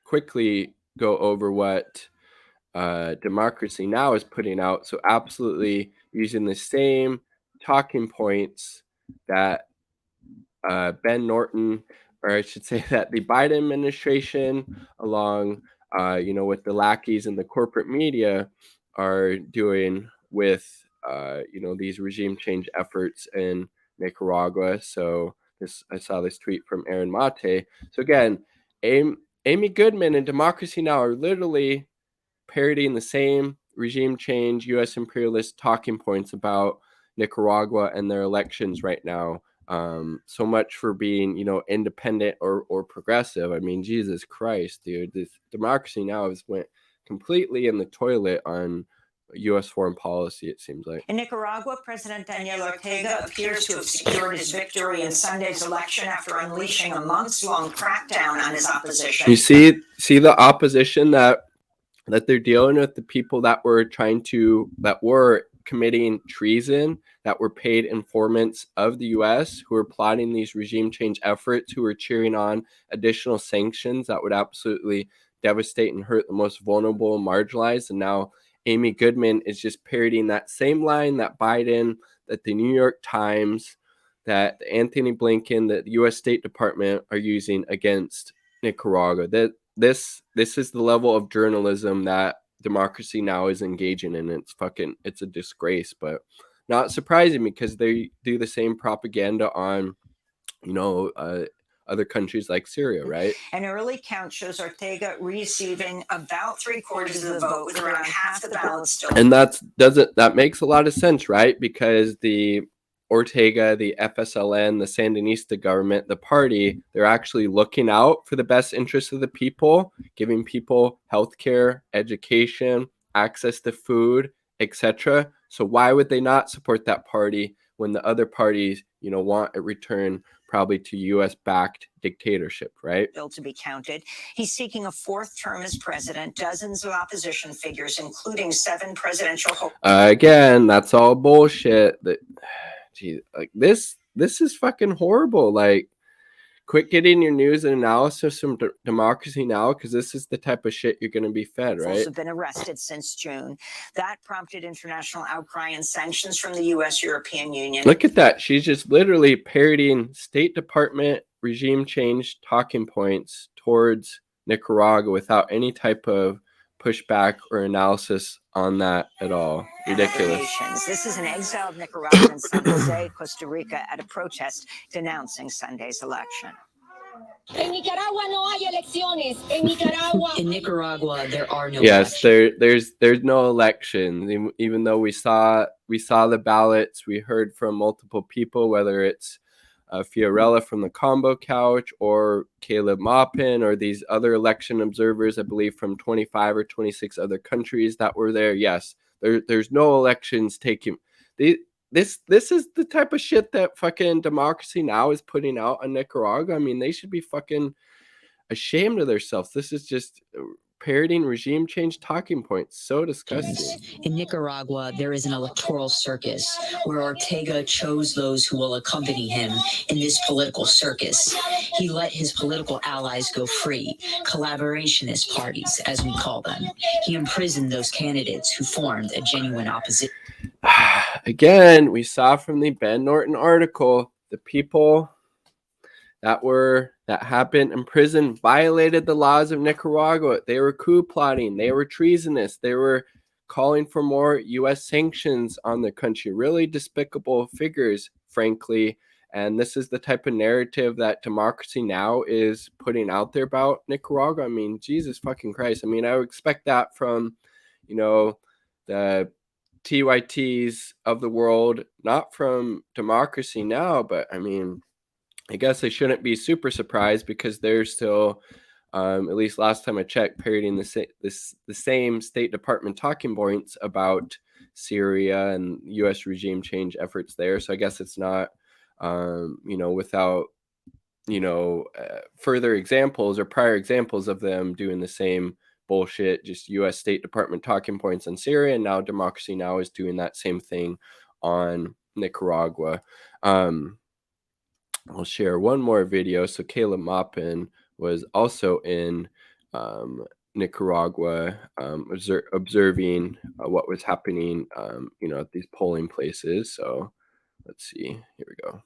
quickly go over what Democracy Now! Is putting out. So absolutely using the same talking points that Ben Norton, or I should say that the Biden administration, along with the lackeys and the corporate media, are doing with these regime change efforts in Nicaragua. So I saw this tweet from Aaron Mate. So again, Amy Goodman and Democracy Now! Are literally parodying the same regime change, U.S. imperialist talking points about Nicaragua and their elections right now. So much for being, independent or progressive. I mean, Jesus Christ, dude, this Democracy Now! Has went completely in the toilet on U.S. foreign policy, it seems like. In Nicaragua, President Daniel Ortega appears to have secured his victory in Sunday's election after unleashing a months-long crackdown on his opposition. You see the opposition that they're dealing with, the people that were committing treason, that were paid informants of the U.S., who were plotting these regime change efforts, who were cheering on additional sanctions that would absolutely devastate and hurt the most vulnerable and marginalized. And now Amy Goodman is just parodying that same line that Biden, that the New York Times, that Anthony Blinken, that the U.S. State Department are using against Nicaragua. That this is the level of journalism that Democracy Now! Is engaging in. It's a disgrace, but not surprising because they do the same propaganda on, other countries like Syria, right? An early count shows Ortega receiving about 3/4 of the vote, with around half the ballots still. And that makes a lot of sense, right? Because the Ortega, the FSLN, the Sandinista government, the party, they're actually looking out for the best interests of the people, giving people healthcare, education, access to food, etc. So why would they not support that party when the other parties, want a return probably to U.S.-backed dictatorship, right? Bill to be counted. He's seeking a fourth term as president. Dozens of opposition figures, including 7 presidential. Again, that's all bullshit. Geez, like this is fucking horrible. Like, quit getting your news and analysis from Democracy Now! Because this is the type of shit you're going to be fed, right? Have been arrested since June. That prompted international outcry and sanctions from the U.S. European Union. Look at that. She's just literally parodying State Department regime change talking points towards Nicaragua without any type of pushback or analysis on that at all. Ridiculous. This is an exiled Nicaraguan in San Jose, Costa Rica, at a protest denouncing Sunday's election. In Nicaragua no hay elecciones. In Nicaragua, there are no elections. Yes, there's no elections. Even though we saw the ballots, we heard from multiple people, whether it's Fiorella from the Combo Couch or Caleb Maupin or these other election observers, I believe from 25 or 26 other countries that were there. Yes, there's no elections taking. This is the type of shit that fucking Democracy Now! Is putting out on Nicaragua. I mean, they should be fucking ashamed of themselves. This is just parodying regime change talking points. So disgusting. In Nicaragua, there is an electoral circus where Ortega chose those who will accompany him in this political circus. He let his political allies go free, collaborationist parties, as we call them. He imprisoned those candidates who formed a genuine opposition. Again, we saw from the Ben Norton article, the people that have been imprisoned violated the laws of Nicaragua. They were coup plotting. They were treasonous. They were calling for more U.S. sanctions on the country. Really despicable figures, frankly. And this is the type of narrative that Democracy Now! Is putting out there about Nicaragua. I mean, Jesus fucking Christ. I mean, I would expect that from, the TYTs of the world, not from Democracy Now!, but I mean, I guess I shouldn't be super surprised because they're still, at least last time I checked, parodying the same State Department talking points about Syria and U.S. regime change efforts there. So I guess it's not, without, further examples or prior examples of them doing the same bullshit, just U.S. State Department talking points on Syria, and now Democracy Now! Is doing that same thing on Nicaragua. I'll share one more video. So Caleb Maupin was also in Nicaragua, observing what was happening, at these polling places. So let's see. Here we go.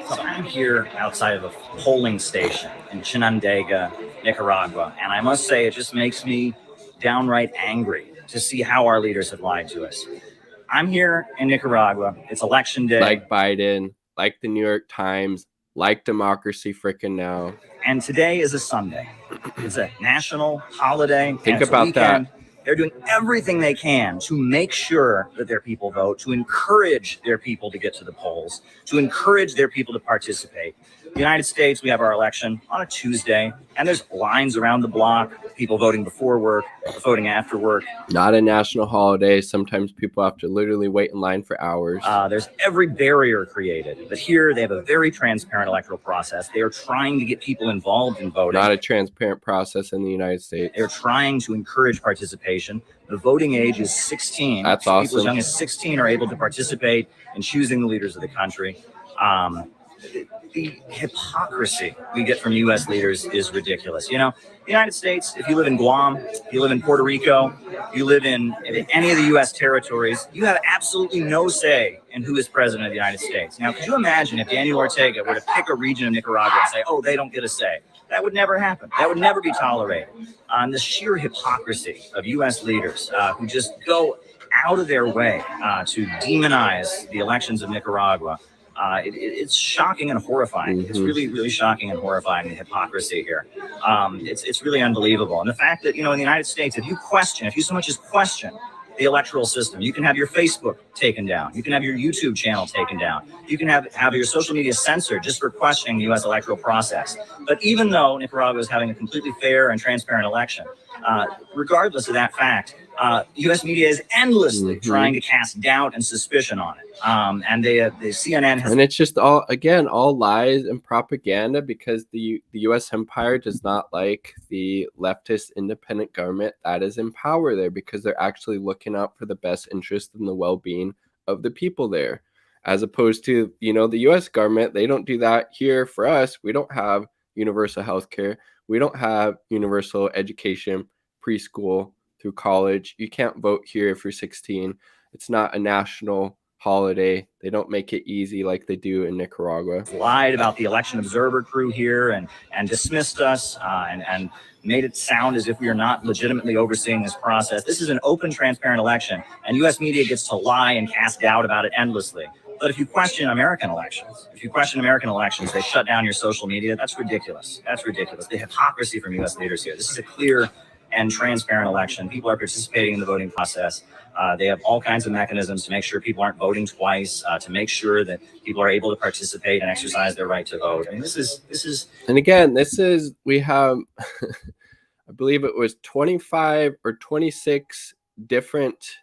So I'm here outside of a polling station in Chinandega, Nicaragua, and I must say it just makes me downright angry to see how our leaders have lied to us. I'm here in Nicaragua. It's election day. Like Biden, like the New York Times, like Democracy Frickin' Now. And today is a Sunday. It's a national holiday. Think and it's about a weekend. that. They're doing everything they can to make sure that their people vote, to encourage their people to get to the polls, to encourage their people to participate. The United States, we have our election on a Tuesday, and there's lines around the block, people voting before work, voting after work. Not a national holiday. Sometimes people have to literally wait in line for hours. There's every barrier created. But here they have a very transparent electoral process. They are trying to get people involved in voting. Not a transparent process in the United States. They're trying to encourage participation. The voting age is 16. That's so awesome. People as young as 16 are able to participate in choosing the leaders of the country. The hypocrisy we get from U.S. leaders is ridiculous. The United States, if you live in Guam, if you live in Puerto Rico, you live in any of the U.S. territories, you have absolutely no say in who is president of the United States. Now, could you imagine if Daniel Ortega were to pick a region of Nicaragua and say, oh, they don't get a say? That would never happen. That would never be tolerated. The sheer hypocrisy of U.S. leaders who just go out of their way to demonize the elections of Nicaragua. It's shocking and horrifying. Mm-hmm. It's really, really shocking and horrifying, the hypocrisy here. It's really unbelievable. And the fact that, in the United States, if you so much as question the electoral system, you can have your Facebook taken down. You can have your YouTube channel taken down. You can have your social media censored just for questioning the U.S. electoral process. But even though Nicaragua is having a completely fair and transparent election, regardless of that fact, U.S. media is endlessly trying to cast doubt and suspicion on it. And the CNN has... And it's just all lies and propaganda, because the U.S. empire does not like the leftist independent government that is in power there, because they're actually looking out for the best interest and the well-being of the people there. As opposed to, the U.S. government, they don't do that here for us. We don't have universal health care. We don't have universal education, preschool through college. You can't vote here if you're 16. It's not a national holiday. They don't make it easy like they do in Nicaragua. Lied about the election observer crew here and dismissed us and made it sound as if we are not legitimately overseeing this process. This is an open, transparent election, and U.S. media gets to lie and cast doubt about it endlessly. But if you question American elections, they shut down your social media. That's ridiculous. The hypocrisy from U.S. leaders here. This is a clear and transparent election. People are participating in the voting process. They have all kinds of mechanisms to make sure people aren't voting twice, to make sure that people are able to participate and exercise their right to vote. I mean, this is. And again, we have, I believe it was 25 or 26 different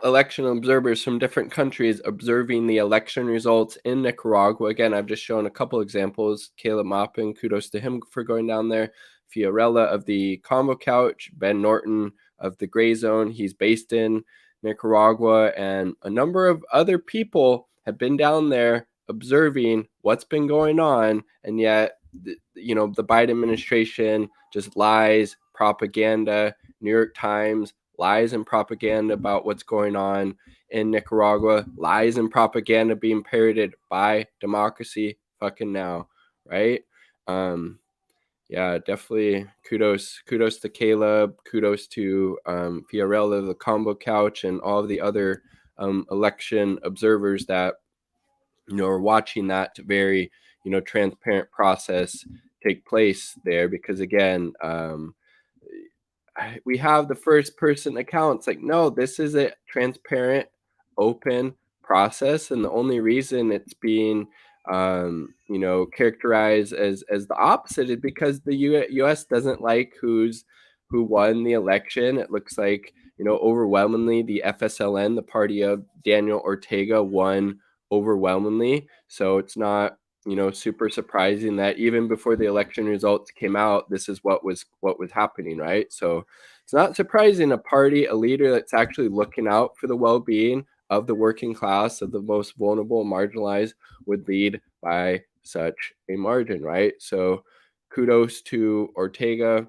election observers from different countries observing the election results in Nicaragua. Again, I've just shown a couple examples. Caleb Maupin, kudos to him for going down there. Fiorella of the Combo Couch, Ben Norton of the Gray Zone. He's based in Nicaragua, and a number of other people have been down there observing what's been going on, and yet, the Biden administration just lies, propaganda. New York Times lies and propaganda about what's going on in Nicaragua, lies and propaganda being parroted by Democracy Fucking Now, right? Yeah, definitely kudos to Caleb, kudos to Fiorella, the Combo Couch, and all of the other election observers that are watching that very transparent process take place there. Because again, we have the first person accounts. Like, no, this is a transparent, open process, and the only reason it's being characterized as the opposite is because the U.S. doesn't like who won the election. It looks like overwhelmingly the FSLN, the party of Daniel Ortega, won overwhelmingly. So it's not super surprising that even before the election results came out, this is what was happening, right? So it's not surprising a leader that's actually looking out for the well-being of the working class, of the most vulnerable, marginalized, would lead by such a margin, right? So kudos to Ortega,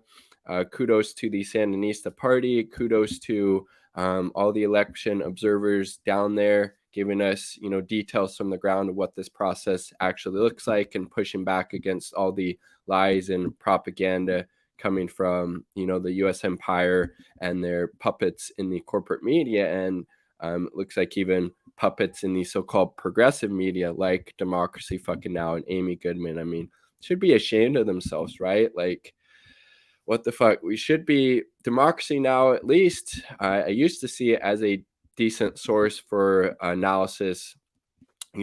kudos to the Sandinista party, kudos to all the election observers down there giving us, details from the ground of what this process actually looks like and pushing back against all the lies and propaganda coming from, the U.S. empire and their puppets in the corporate media. And it looks like even puppets in the so-called progressive media like Democracy Fucking Now and Amy Goodman. I mean, should be ashamed of themselves, right? Like, what the fuck? We should be Democracy Now, at least. I used to see it as a decent source for analysis,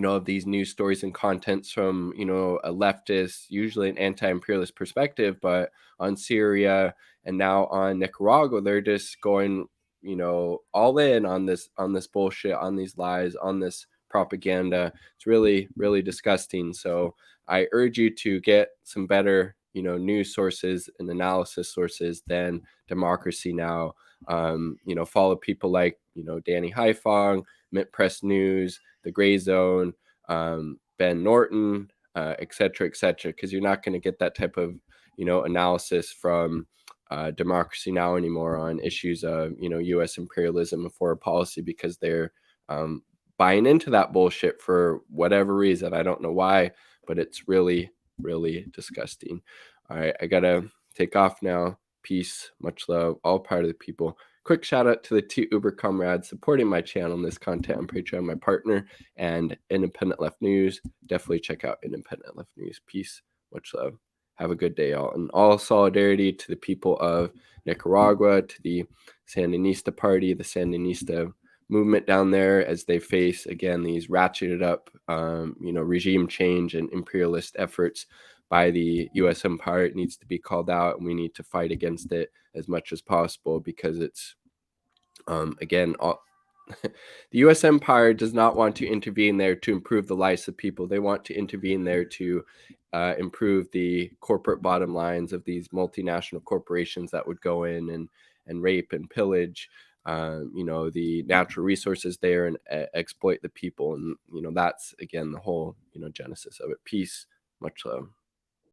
of these news stories and contents from, a leftist, usually an anti-imperialist perspective. But on Syria and now on Nicaragua, they're just going, all in on this bullshit, on these lies, on this propaganda. It's really, really disgusting. So I urge you to get some better, news sources and analysis sources than Democracy Now. Follow people like, Danny Haifong, Mint Press News, The Gray Zone, Ben Norton, et cetera, because you're not going to get that type of, analysis from Democracy Now anymore on issues of, U.S. imperialism and foreign policy, because they're buying into that bullshit for whatever reason. I don't know why, but it's really, really disgusting. All right, I gotta take off now. Peace, much love, all part of the people. Quick shout out to the two Uber comrades supporting my channel and this content on Patreon, my partner, and Independent Left News. Definitely check out Independent Left News. Peace, much love. Have a good day, all. And all solidarity to the people of Nicaragua, to the Sandinista party, the Sandinista movement down there, as they face, again, these ratcheted up, regime change and imperialist efforts by the U.S. empire. It needs to be called out, and we need to fight against it as much as possible, because it's, again, the U.S. empire does not want to intervene there to improve the lives of people. They want to intervene there to improve the corporate bottom lines of these multinational corporations that would go in and rape and pillage, the natural resources there and exploit the people. And, that's, again, the whole, genesis of it. Peace, much love.